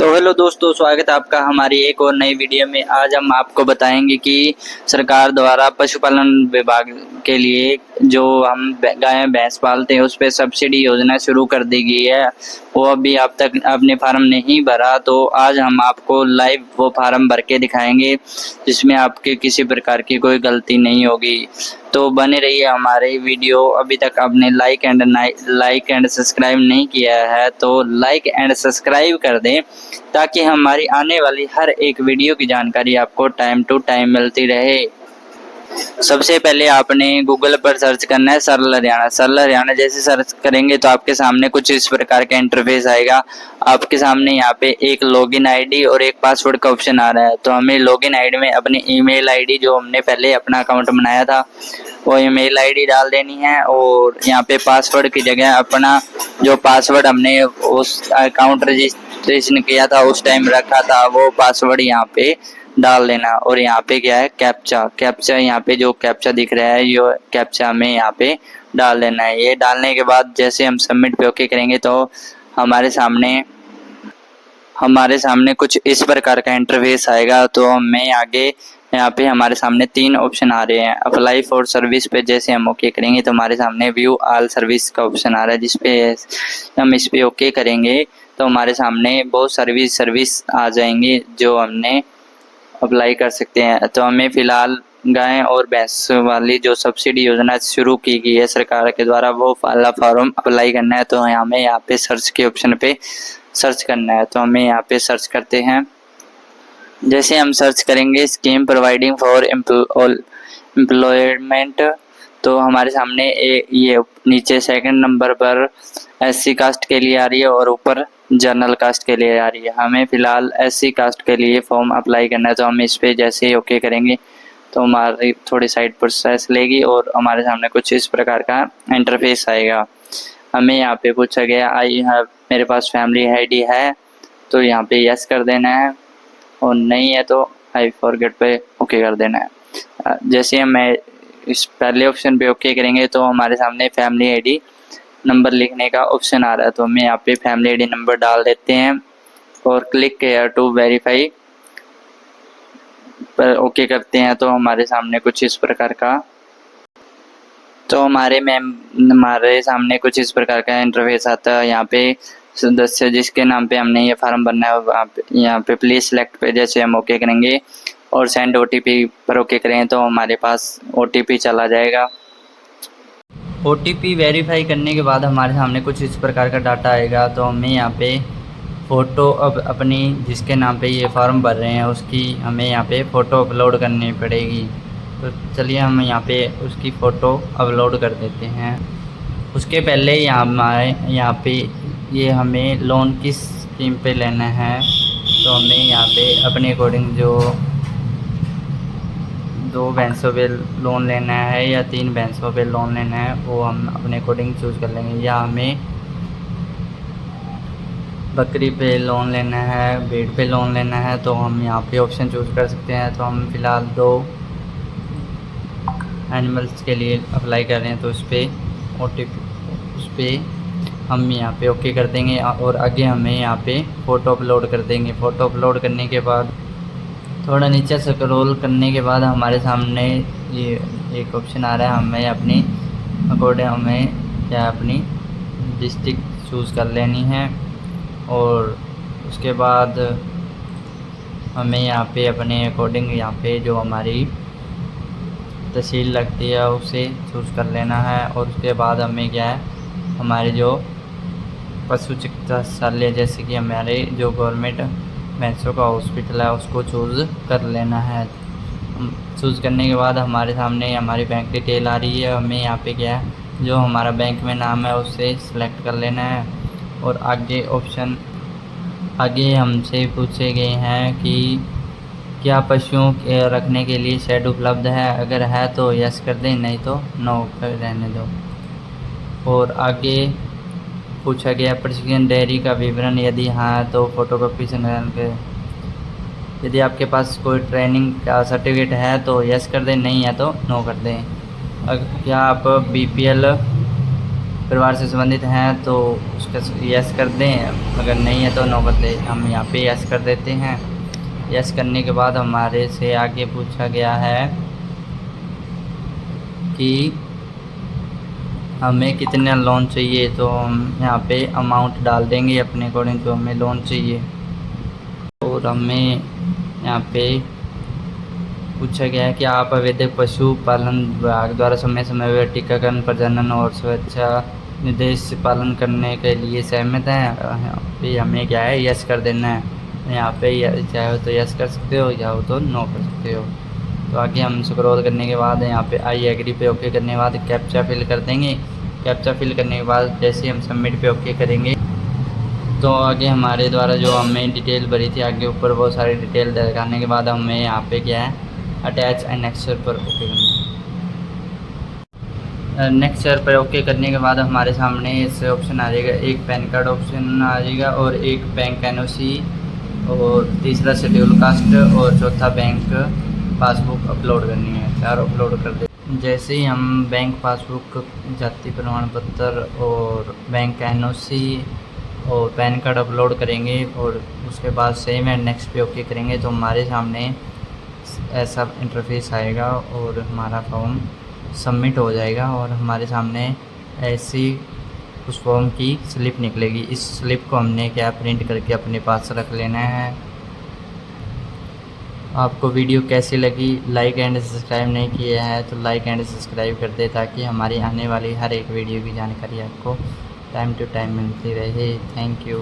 तो हेलो दोस्तों, स्वागत है आपका हमारी एक और नई वीडियो में। आज हम आपको बताएंगे कि सरकार द्वारा पशुपालन विभाग के लिए जो हम गाय भैंस पालते हैं उस पर सब्सिडी योजना शुरू कर दी गई है। वो अभी आप तक आपने फार्म नहीं भरा तो आज हम आपको लाइव वो फार्म भर के दिखाएंगे जिसमें आपके किसी प्रकार की कोई गलती नहीं होगी। तो बने रहिए हमारे वीडियो। अभी तक आपने लाइक एंड सब्सक्राइब नहीं किया है तो लाइक एंड सब्सक्राइब कर दें ताकि हमारी आने वाली हर एक वीडियो की जानकारी आपको टाइम टू टाइम मिलती रहे। सबसे पहले आपने गूगल पर सर्च करना है सरल हरियाणा। सरल हरियाणा जैसे सर्च करेंगे तो आपके सामने कुछ इस प्रकार का इंटरफेस आएगा। आपके सामने यहाँ पे एक लॉगिन आईडी और एक पासवर्ड का ऑप्शन आ रहा है। तो हमें लॉगिन आईडी में अपनी ईमेल आईडी जो हमने पहले अपना अकाउंट बनाया था वो ईमेल आईडी डाल देनी है और यहाँ पे पासवर्ड की जगह अपना जो पासवर्ड हमने उस अकाउंट रजिस्ट्रेशन किया था उस टाइम रखा था वो पासवर्ड यहाँ पे डाल देना। और यहाँ पे क्या है, कैप्चा यहाँ पे जो कैप्चा दिख रहा है ये कैप्चा हमें यहाँ पे डाल देना है। ये डालने के बाद जैसे हम सबमिट पे ओके करेंगे तो हमारे सामने कुछ इस प्रकार का इंटरफेस आएगा। तो हमें आगे यहाँ पे हमारे सामने 3 ऑप्शन आ रहे हैं। अप्लाई फॉर सर्विस पे जैसे हम ओके करेंगे तो हमारे सामने व्यू ऑल सर्विस का ऑप्शन आ रहा है, जिसपे हम इस पे ओके करेंगे तो हमारे सामने बहुत सर्विस आ जाएंगी जो हमने अप्लाई कर सकते हैं। तो हमें फ़िलहाल गाय और भैंस वाली जो सब्सिडी योजना शुरू की गई है सरकार के द्वारा वो वाला फॉर्म अप्लाई करना है। तो हमें यहाँ पे सर्च के ऑप्शन पे सर्च करना है। तो हमें यहाँ पे सर्च करते हैं। जैसे हम सर्च करेंगे स्कीम प्रोवाइडिंग फॉर एम्प्लॉयमेंट तो हमारे सामने ये नीचे सेकंड नंबर पर SC कास्ट के लिए आ रही है और ऊपर जनरल कास्ट के लिए आ रही है। हमें फ़िलहाल SC कास्ट के लिए फॉर्म अप्लाई करना है। तो हम इस पे जैसे ही ओके करेंगे तो हमारी थोड़ी साइड प्रोसेस लेगी और हमारे सामने कुछ इस प्रकार का इंटरफेस आएगा। हमें यहाँ पे पूछा गया मेरे पास फैमिली आईडी है तो यहाँ पे यस कर देना है और नहीं है तो आई फॉरगेट पे ओके कर देना है। जैसे हम इस पहले ऑप्शन पे ओके करेंगे तो हमारे सामने फैमिली आईडी नंबर लिखने का ऑप्शन आ रहा है। तो हम यहाँ पे फैमिली आईडी नंबर डाल देते हैं और क्लिक हेयर टू वेरीफाई पर ओके करते हैं। तो हमारे सामने कुछ इस प्रकार का हमारे सामने कुछ इस प्रकार का इंटरफेस आता है। यहाँ पे सदस्य जिसके नाम पे हमने ये फॉर्म भरना है यहाँ पे प्लीज सेलेक्ट पे जैसे हम ओके करेंगे और सेंड OTP पर ओके करें तो हमारे पास OTP चला जाएगा। OTP वेरीफाई करने के बाद हमारे सामने कुछ इस प्रकार का डाटा आएगा। तो हमें यहाँ पे फ़ोटो अब अपनी जिसके नाम पे ये फॉर्म भर रहे हैं उसकी हमें यहाँ पे फ़ोटो अपलोड करनी पड़ेगी। तो चलिए हम यहाँ पे उसकी फ़ोटो अपलोड कर देते हैं। उसके पहले यहाँ पे ये हमें लोन किस स्कीम पे लेना है तो हमें यहाँ पे अपने अकॉर्डिंग जो 2 भैंसों पे लोन लेना है या 3 भैंसों पे लोन लेना है वो हम अपने अकॉर्डिंग चूज़ कर लेंगे। या हमें बकरी पे लोन लेना है, भेड़ पे लोन लेना है तो हम यहाँ पे ऑप्शन चूज़ कर सकते हैं। तो हम फ़िलहाल 2 एनिमल्स के लिए अप्लाई कर रहे हैं तो उस पर हम यहाँ पे ओके कर देंगे और आगे हमें यहाँ पे फ़ोटो अपलोड कर देंगे। फ़ोटो अपलोड करने के बाद थोड़ा नीचे स्क्रॉल करने के बाद हमारे सामने ये एक ऑप्शन आ रहा है। हमें अपनी अकॉर्डिंग अपनी डिस्ट्रिक्ट चूज़ कर लेनी है और उसके बाद हमें यहाँ पे अपने अकॉर्डिंग यहाँ पे जो हमारी तहसील लगती है उसे चूज़ कर लेना है। और उसके बाद हमें क्या है हमारे जो पशु चिकित्सालय जैसे कि हमारे जो गवर्नमेंट भैंसों का हॉस्पिटल है उसको चूज़ कर लेना है। चूज़ करने के बाद हमारे सामने हमारी बैंक डिटेल आ रही है। हमें यहाँ पे क्या है जो हमारा बैंक में नाम है उसे सिलेक्ट कर लेना है। और आगे हमसे पूछे गए हैं कि क्या पशुओं के रखने के लिए शेड उपलब्ध है, अगर है तो यस कर दें नहीं तो नो कर रहने दो। और आगे पूछा गया प्रशिक्षण डेयरी का विवरण, यदि हाँ तो फोटोकॉपी संग्रहण के। यदि आपके पास कोई ट्रेनिंग का सर्टिफिकेट है तो यस कर दें, नहीं है तो नो कर दें। क्या आप BPL परिवार से संबंधित हैं तो उसका यस कर दें, अगर नहीं है तो नो कर दें। हम यहाँ पे यस कर देते हैं। यस करने के बाद हमारे से आगे पूछा गया है कि हमें कितना लोन चाहिए, तो हम यहाँ पे अमाउंट डाल देंगे अपने अकॉर्डिंग जो हमें लोन चाहिए। और हमें यहाँ पे पूछा गया है कि आप अवैध पशुपालन विभाग द्वारा समय समय पर टीकाकरण, प्रजनन और सुरक्षा निर्देश पालन करने के लिए सहमत हैं। यहाँ पे हमें क्या है, यस कर देना है। यहाँ पे चाहे तो यस कर सकते हो, चाहो तो नो कर सकते हो। तो आगे हम स्क्रॉल करने के बाद यहाँ पे आई एग्री पे ओके करने के बाद कैप्चा फिल कर देंगे। कैप्चा फिल करने के बाद जैसे हम सबमिट पे ओके करेंगे तो आगे हमारे द्वारा जो हमें डिटेल भरी थी आगे ऊपर बहुत सारी डिटेल दिखाने के बाद हमें यहाँ पे क्या है, अटैच एनेक्सर पर ओके करना। नेक्स्टर पर ओके करने के बाद हमारे सामने इस ऑप्शन आ जाएगा, एक पैन कार्ड ऑप्शन आ जाएगा और एक बैंक एनओसी और तीसरा शेड्यूल कास्ट और चौथा बैंक पासबुक अपलोड करनी है। चार अपलोड कर दे। जैसे ही हम बैंक पासबुक, जाति प्रमाण पत्र और बैंक एनओसी और पैन कार्ड अपलोड करेंगे और उसके बाद सेम एंड नेक्स्ट पे ओके करेंगे तो हमारे सामने ऐसा इंटरफेस आएगा और हमारा फॉर्म सबमिट हो जाएगा और हमारे सामने ऐसी उस फॉर्म की स्लिप निकलेगी। इस स्लिप को हमने क्या प्रिंट करके अपने पास रख लेना है। आपको वीडियो कैसी लगी, लाइक एंड सब्सक्राइब नहीं किया है तो लाइक एंड सब्सक्राइब कर दे ताकि हमारी आने वाली हर एक वीडियो की जानकारी आपको टाइम टू टाइम मिलती रहे। Thank you.